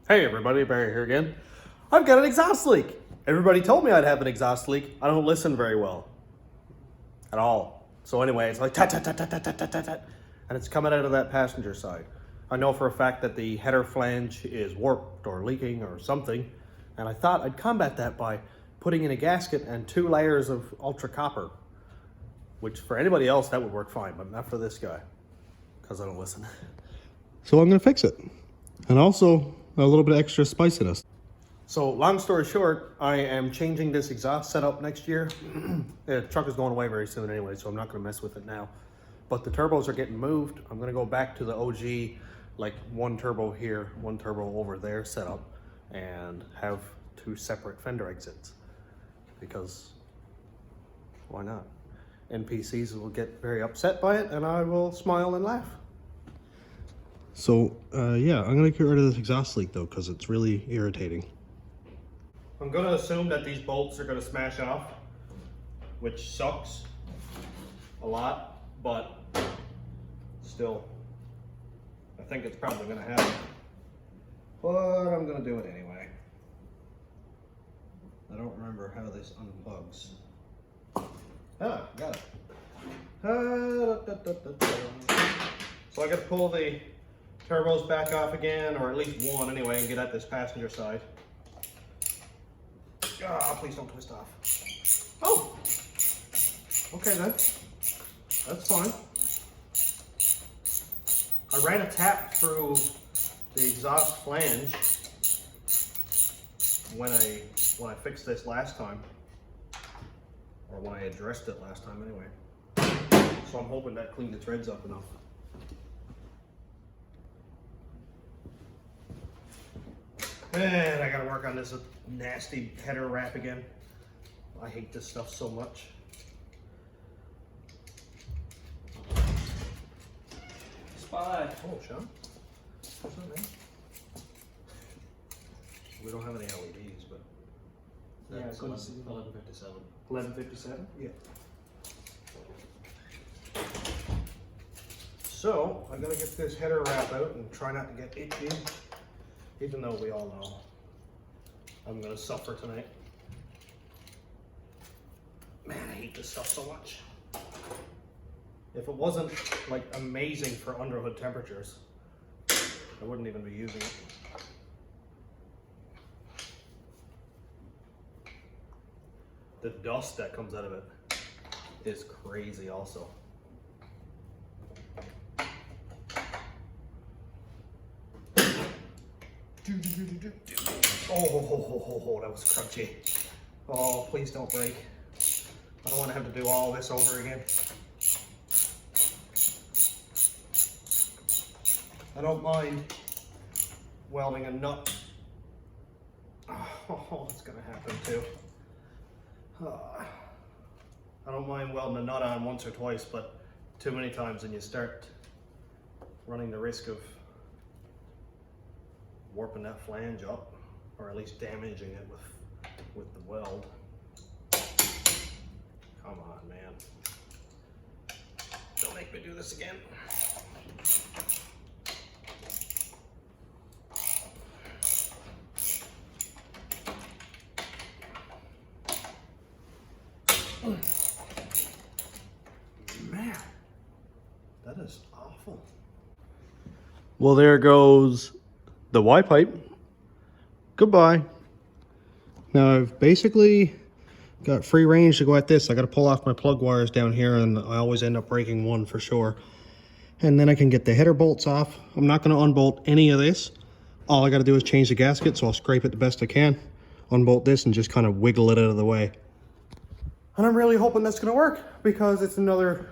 Hey everybody, Barry here again. I've got an exhaust leak. Everybody told me I'd have an exhaust leak. I don't listen very well. At all. So anyway, it's like tat tat tat tat tat tat tat tat. And it's coming out of that passenger side. I know for a fact that the header flange is warped or leaking or something. And I thought I'd combat that by putting in a gasket and 2 layers of ultra copper. Which for anybody else that would work fine, but not for this guy. Because I don't listen. So I'm gonna fix it. And also a little bit of extra spiciness. So long story short, I am changing this exhaust setup next year. The truck is going away very soon anyway, so I'm not gonna mess with it now. But the turbos are getting moved. I'm gonna go back to the OG, like 1 turbo here, 1 turbo over there setup, and have 2 separate fender exits. Because why not? NPCs will get very upset by it and I will smile and laugh. So yeah, I'm gonna get rid of this exhaust leak though, because it's really irritating. I'm gonna assume that these bolts are gonna smash off, which sucks a lot, but still, I think it's probably gonna happen. But I'm gonna do it anyway. I don't remember how this unplugs. Ah, got it. So I gotta pull the turbos back off again, or at least 1 anyway, and get at this passenger side. Ah, please don't twist off. Oh! Okay then. That's fine. I ran a tap through the exhaust flange when I fixed this last time. Or when I addressed it last time anyway. So I'm hoping that cleaned the threads up enough. And I gotta work on this nasty header wrap again. I hate this stuff so much. Spy. Oh, Sean. What's that, man? We don't have any LEDs, but that's 1157. 1157? Yeah. So I gotta get this header wrap out and try not to get itchy. Even though we all know I'm gonna suffer tonight. Man, I hate this stuff so much. If it wasn't like amazing for underhood temperatures, I wouldn't even be using it. The dust that comes out of it is crazy also. Oh, that was crunchy. Oh, please don't break. I don't want to have to do all this over again. I don't mind welding a nut. Oh, it's gonna happen too. I don't mind welding a nut on once or twice, but too many times and you start running the risk of warping that flange up, or at least damaging it with the weld. Come on, man. Don't make me do this again. Man, that is awful. Well, there goes the Y pipe. Goodbye. Now I've basically got free range to go at this. I got to pull off my plug wires down here, and I always end up breaking one for sure. And then I can get the header bolts off. I'm not going to unbolt any of this. All I got to do is change the gasket, so I'll scrape it the best I can, unbolt this, and just kind of wiggle it out of the way. And I'm really hoping that's going to work, because it's another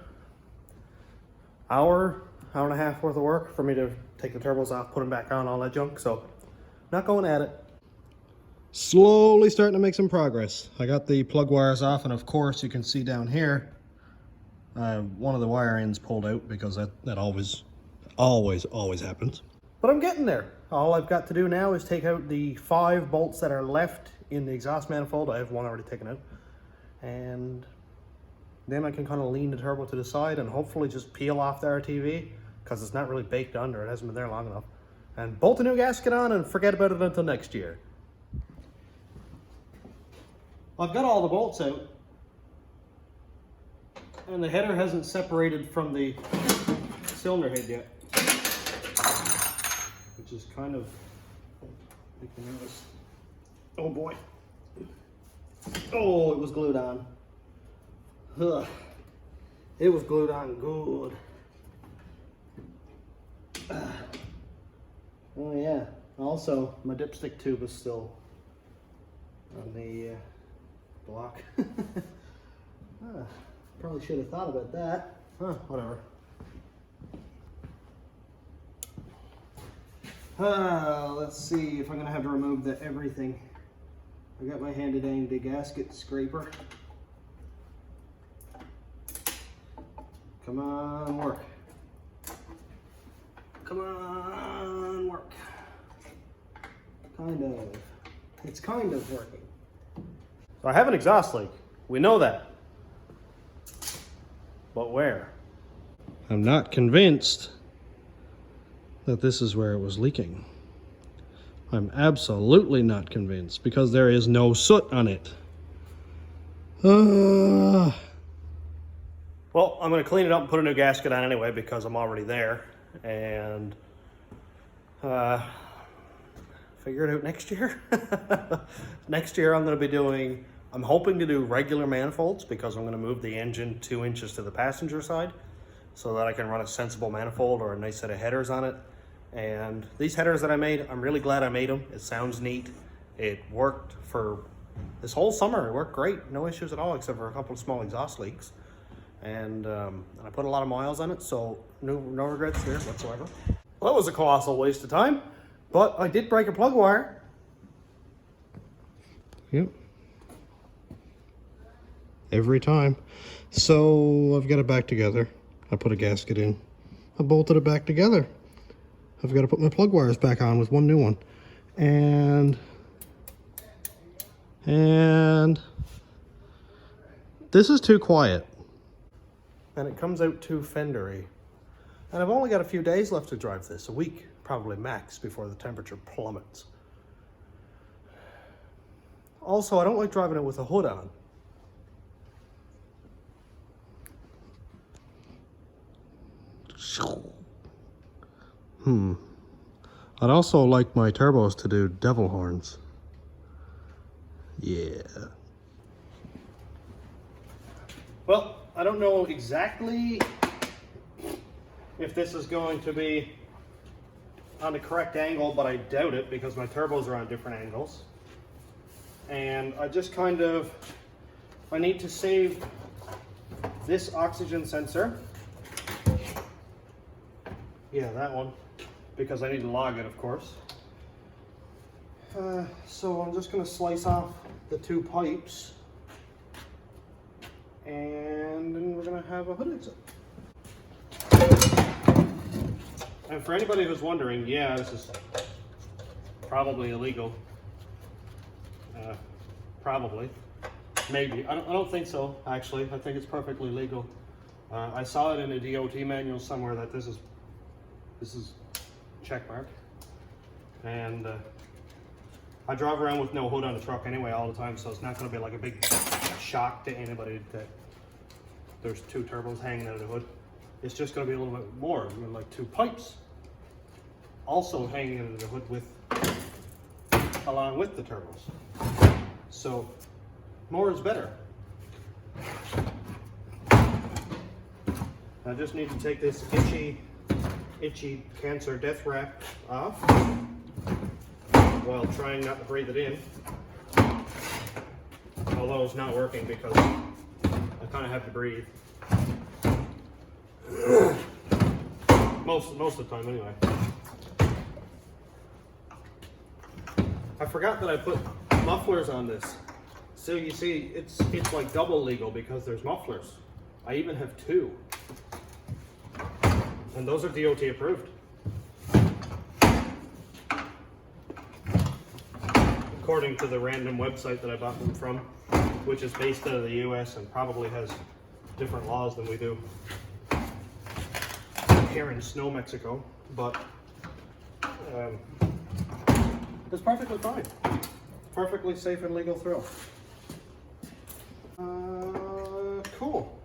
hour and a half worth of work for me to take the turbos off, put them back on, all that junk. So not going at it. Slowly starting to make some progress. I got the plug wires off, and of course you can see down here one of the wire ends pulled out, because that always happens. But I'm getting there. All I've got to do now is take out the 5 bolts that are left in the exhaust manifold. I have one already taken out. And then I can kind of lean the turbo to the side and hopefully just peel off the RTV, because it's not really baked under. It hasn't been there long enough. and bolt a new gasket on and forget about it until next year. I've got all the bolts out, and the header hasn't separated from the cylinder head yet, which is kind of making me nervous. Oh boy. Oh, it was glued on. Ugh. It was glued on good. Oh yeah. Also, my dipstick tube is still on the block. Probably should have thought about that. Whatever. Let's see if I'm gonna have to remove everything. I got my handy dandy gasket scraper. Come on, work. Come on, work. Kind of. It's kind of working. So I have an exhaust leak. We know that. But where? I'm not convinced that this is where it was leaking. I'm absolutely not convinced because there is no soot on it. Well, I'm going to clean it up and put a new gasket on anyway because I'm already there. And figure it out next year. Next year I'm going to be doing, I'm hoping to do regular manifolds because I'm going to move the engine 2 inches to the passenger side so that I can run a sensible manifold or a nice set of headers on it. And these headers that I made, I'm really glad I made them. It sounds neat. It worked for this whole summer. It worked great. No issues at all except for a couple of small exhaust leaks. And I put a lot of miles on it, so no regrets there whatsoever. Well, that was a colossal waste of time, but I did break a plug wire. Yep. Every time. So I've got it back together. I put a gasket in. I bolted it back together. I've got to put my plug wires back on with one new one. And this is too quiet. And it comes out too fendery. And I've only got a few days left to drive this, a week, probably max, before the temperature plummets. Also, I don't like driving it with a hood on. I'd also like my turbos to do devil horns. Yeah. Well, I don't know exactly if this is going to be on the correct angle, but I doubt it because my turbos are on different angles. And I just kind of, I need to save this oxygen sensor. Yeah, that one, because I need to log it, of course. So I'm just going to slice off the 2 pipes. And then we're going to have a hood exit. And for anybody who's wondering, yeah, this is probably illegal. Probably. Maybe. I don't think so, actually. I think it's perfectly legal. I saw it in a DOT manual somewhere that this is check mark. And I drive around with no hood on the truck anyway all the time, so it's not going to be like a big shock to anybody that there's 2 turbos hanging out of the hood. It's just going to be a little bit more, like 2 pipes also hanging out of the hood along with the turbos. So more is better. I just need to take this itchy cancer death wrap off while trying not to breathe it in. Although it's not working because I kind of have to breathe. Most of the time anyway. I forgot that I put mufflers on this. So you see, it's like double legal because there's mufflers. I even have 2. And those are DOT approved. According to the random website that I bought them from, which is based out of the US and probably has different laws than we do here in Snow, Mexico. But It's perfectly fine. Perfectly safe and legal thrill. Cool.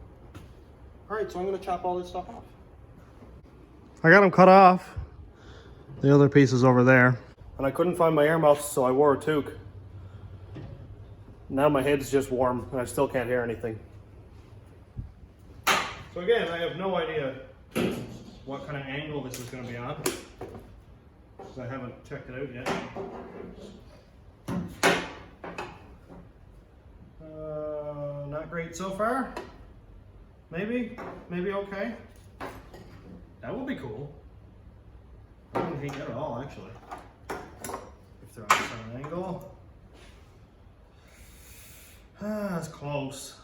All right, so I'm gonna chop all this stuff off. I got them cut off. The other piece is over there. And I couldn't find my air muffs, so I wore a toque. Now my head's just warm, and I still can't hear anything. So again, I have no idea what kind of angle this is going to be on, because I haven't checked it out yet. Not great so far. Maybe okay. That would be cool. I wouldn't hate that at all, actually. If they're on a certain angle. That's close.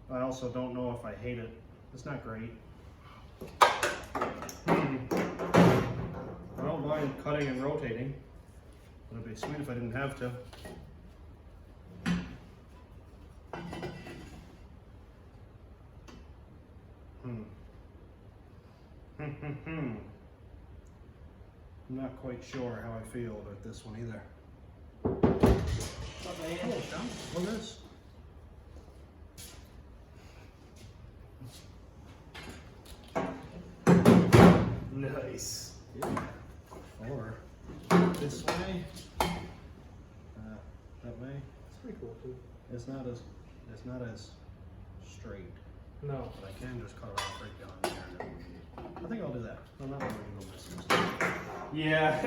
I also don't know if I hate it. It's not great. I don't mind cutting and rotating, but it'd be sweet if I didn't have to. I'm not quite sure how I feel about this one either. Look at this. Nice. Yeah. Or this way. That way. It's pretty cool too. It's not as straight. No. But I can just cut it off right down there. I think I'll do that. I'm not going to go missing. Yeah.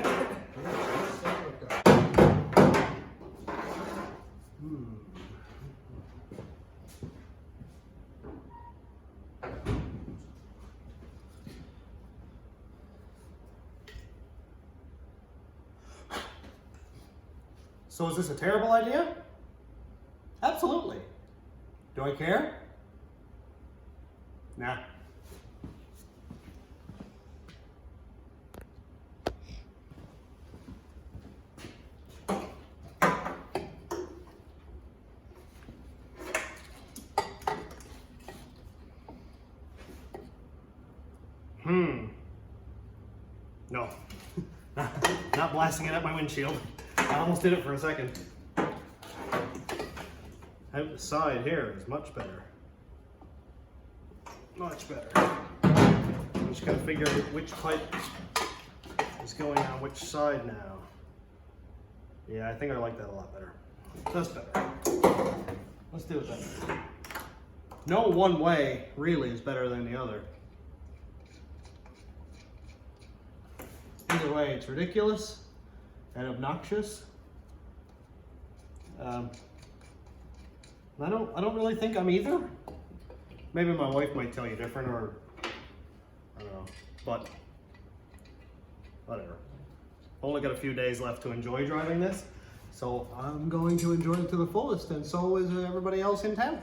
So is this a terrible idea? Absolutely. Do I care? Nah. No. Not blasting it at my windshield. I almost did it for a second. Out the side here is much better. Much better. I'm just gotta figure out which pipe is going on which side now. Yeah, I think I like that a lot better. That's better. Let's do it that way. No one way really is better than the other. Either way, it's ridiculous and obnoxious. I don't really think I'm either. Maybe my wife might tell you different, or I don't know, but whatever. Only got a few days left to enjoy driving this, so I'm going to enjoy it to the fullest, and so is everybody else in town.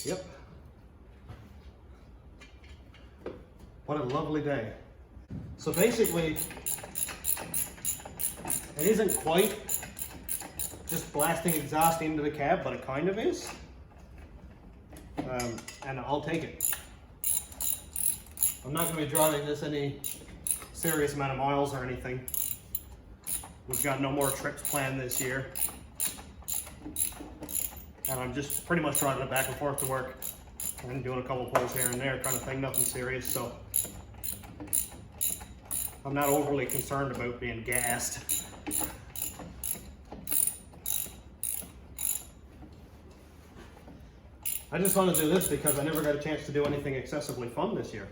Yep. What a lovely day. So basically, it isn't quite just blasting exhaust into the cab, but it kind of is. And I'll take it. I'm not going to be driving this any serious amount of miles or anything. We've got no more trips planned this year. And I'm just pretty much driving it back and forth to work and doing a couple pulls here and there kind of thing, nothing serious. So I'm not overly concerned about being gassed. I just want to do this because I never got a chance to do anything excessively fun this year.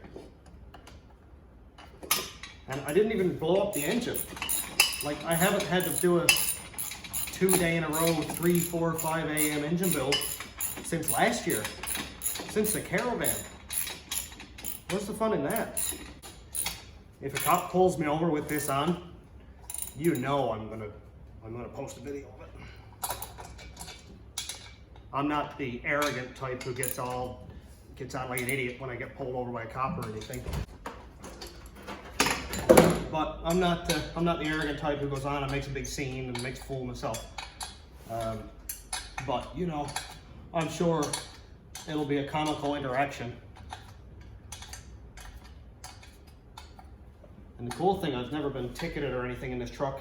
And I didn't even blow up the engine. Like, I haven't had to do a 2 day in a row, 3, 4, 5 AEM engine build since last year. Since the Caravan. What's the fun in that? If a cop pulls me over with this on, you know I'm gonna post a video of it. I'm not the arrogant type who gets out like an idiot when I get pulled over by a cop or anything. But I'm not the arrogant type who goes on and makes a big scene and makes a fool of himself. But you know, I'm sure it'll be a comical interaction. And the cool thing, I've never been ticketed or anything in this truck.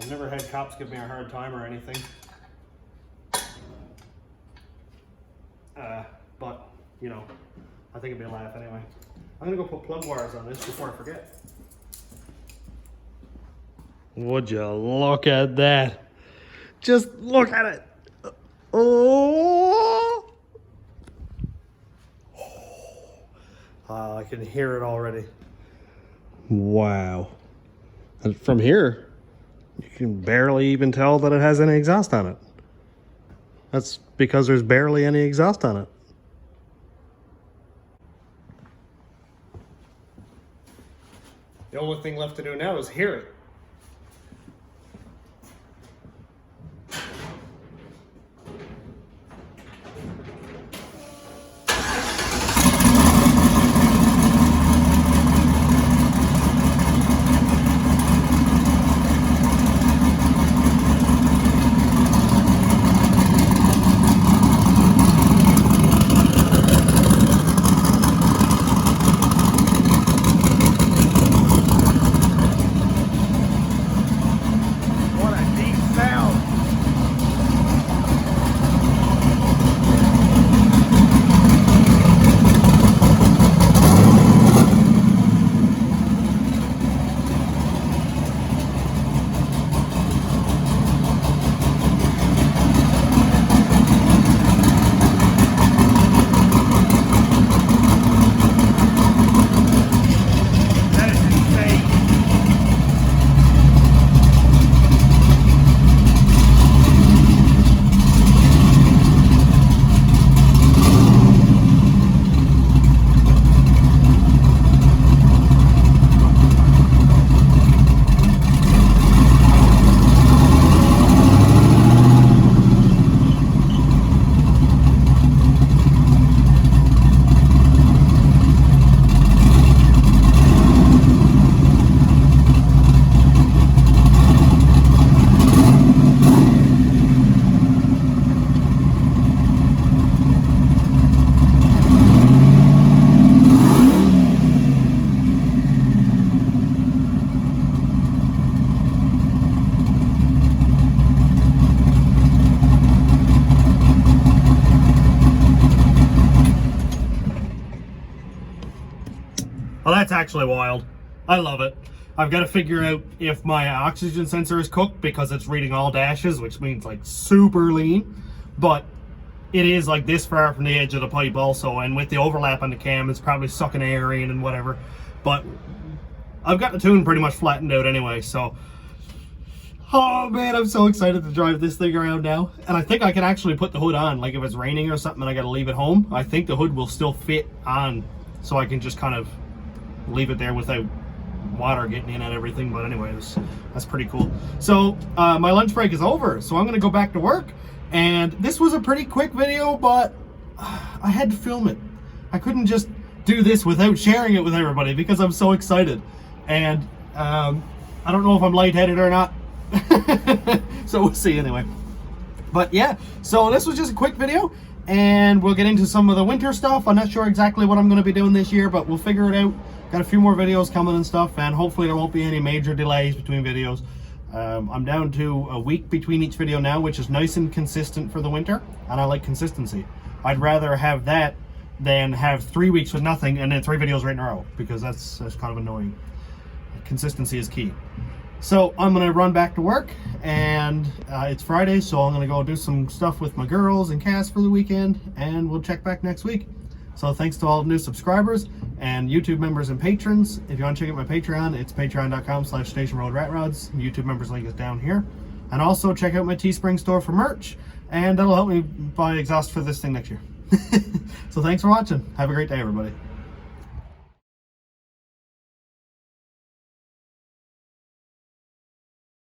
I've never had cops give me a hard time or anything. But, you know, I think it'd be a laugh anyway. I'm gonna go put plug wires on this before I forget. Would you look at that? Just look at it. Oh! I can hear it already. Wow. And from here, you can barely even tell that it has any exhaust on it. That's because there's barely any exhaust on it. The only thing left to do now is hear it. Well, that's actually wild. I love it. I've got to figure out if my oxygen sensor is cooked because it's reading all dashes, which means like super lean. But it is like this far from the edge of the pipe also, and with the overlap on the cam, it's probably sucking air in and whatever. But I've got the tune pretty much flattened out anyway, so oh man, I'm so excited to drive this thing around now. And I think I can actually put the hood on, like if it's raining or something and I gotta leave it home, I think the hood will still fit on, so I can just kind of leave it there without water getting in and everything. But anyways, that's pretty cool. So my lunch break is over, so I'm gonna go back to work. And this was a pretty quick video, but I had to film it. I couldn't just do this without sharing it with everybody because I'm so excited. And I don't know if I'm lightheaded or not. So we'll see anyway. But yeah, so this was just a quick video, and we'll get into some of the winter stuff. I'm not sure exactly what I'm going to be doing this year, but we'll figure it out. Got a few more videos coming and stuff, and hopefully there won't be any major delays between videos. I'm down to a week between each video now, which is nice and consistent for the winter, and I like consistency. I'd rather have that than have 3 weeks with nothing and then 3 videos right in a row, because that's kind of annoying. Consistency is key. So I'm gonna run back to work, and it's Friday, so I'm gonna go do some stuff with my girls and Cass for the weekend, and we'll check back next week. So thanks to all the new subscribers and YouTube members and patrons. If you want to check out my Patreon, it's patreon.com/stationroadratrods. YouTube members link is down here. And also check out my Teespring store for merch, and that'll help me buy exhaust for this thing next year. So thanks for watching. Have a great day, everybody.